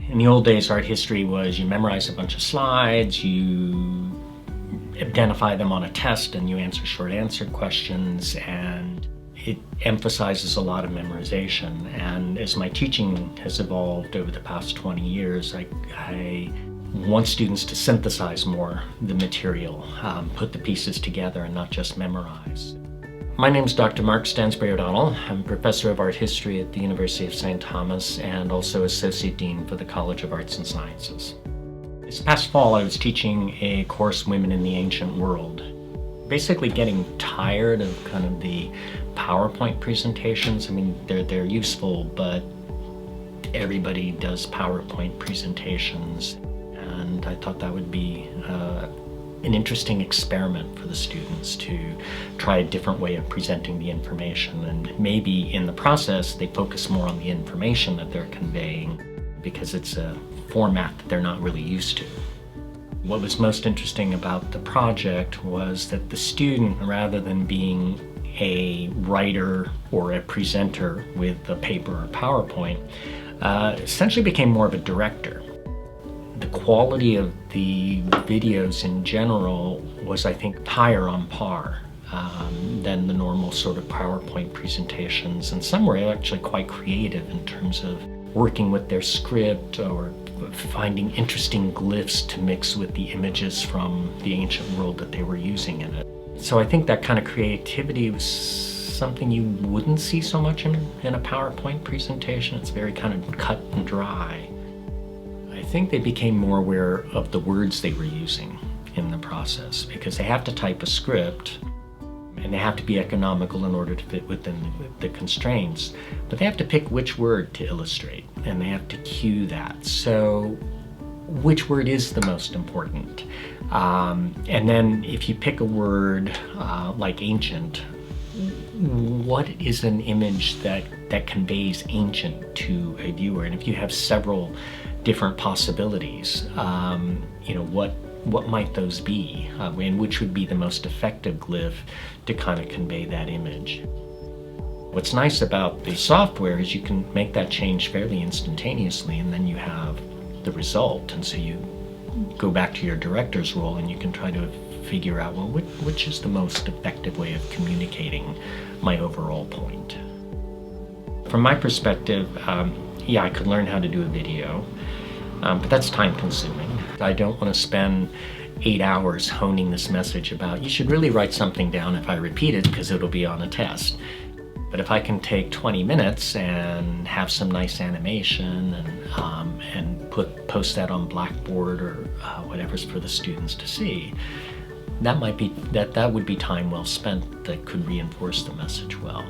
In the old days, art history was you memorize a bunch of slides, you identify them on a test, and you answer short answer questions, and it emphasizes a lot of memorization. And as my teaching has evolved over the past 20 years, I want students to synthesize more the material, put the pieces together and not just memorize. My name is Dr. Mark Stansbury O'Donnell. I'm Professor of Art History at the University of St. Thomas and also Associate Dean for the College of Arts and Sciences. This past fall I was teaching a course, Women in the Ancient World. Basically getting tired of kind of the PowerPoint presentations. I mean, they're useful, but everybody does PowerPoint presentations. And I thought that would be an interesting experiment for the students to try a different way of presenting the information, and maybe in the process they focus more on the information that they're conveying because it's a format that they're not really used to. What was most interesting about the project was that the student, rather than being a writer or a presenter with a paper or PowerPoint, essentially became more of a director. The quality of the videos in general was, I think, higher on par than the normal sort of PowerPoint presentations, and some were actually quite creative in terms of working with their script or finding interesting glyphs to mix with the images from the ancient world that they were using in it. So I think that kind of creativity was something you wouldn't see so much in a PowerPoint presentation. It's very kind of cut and dry. I think they became more aware of the words they were using in the process, because they have to type a script and they have to be economical in order to fit within the constraints, but they have to pick which word to illustrate and they have to cue that. So which word is the most important? And then if you pick a word like ancient, what is an image that conveys ancient to a viewer? And if you have several different possibilities, what might those be? And which would be the most effective glyph to kind of convey that image? What's nice about the software is you can make that change fairly instantaneously, and then you have the result. And so you go back to your director's role and you can try to figure out, well, which is the most effective way of communicating my overall point. From my perspective, yeah, I could learn how to do a video, but that's time consuming. I don't want to spend 8 hours honing this message about, you should really write something down if I repeat it because it'll be on a test. But if I can take 20 minutes and have some nice animation and post that on Blackboard or whatever's for the students to see, that would be time well spent that could reinforce the message well.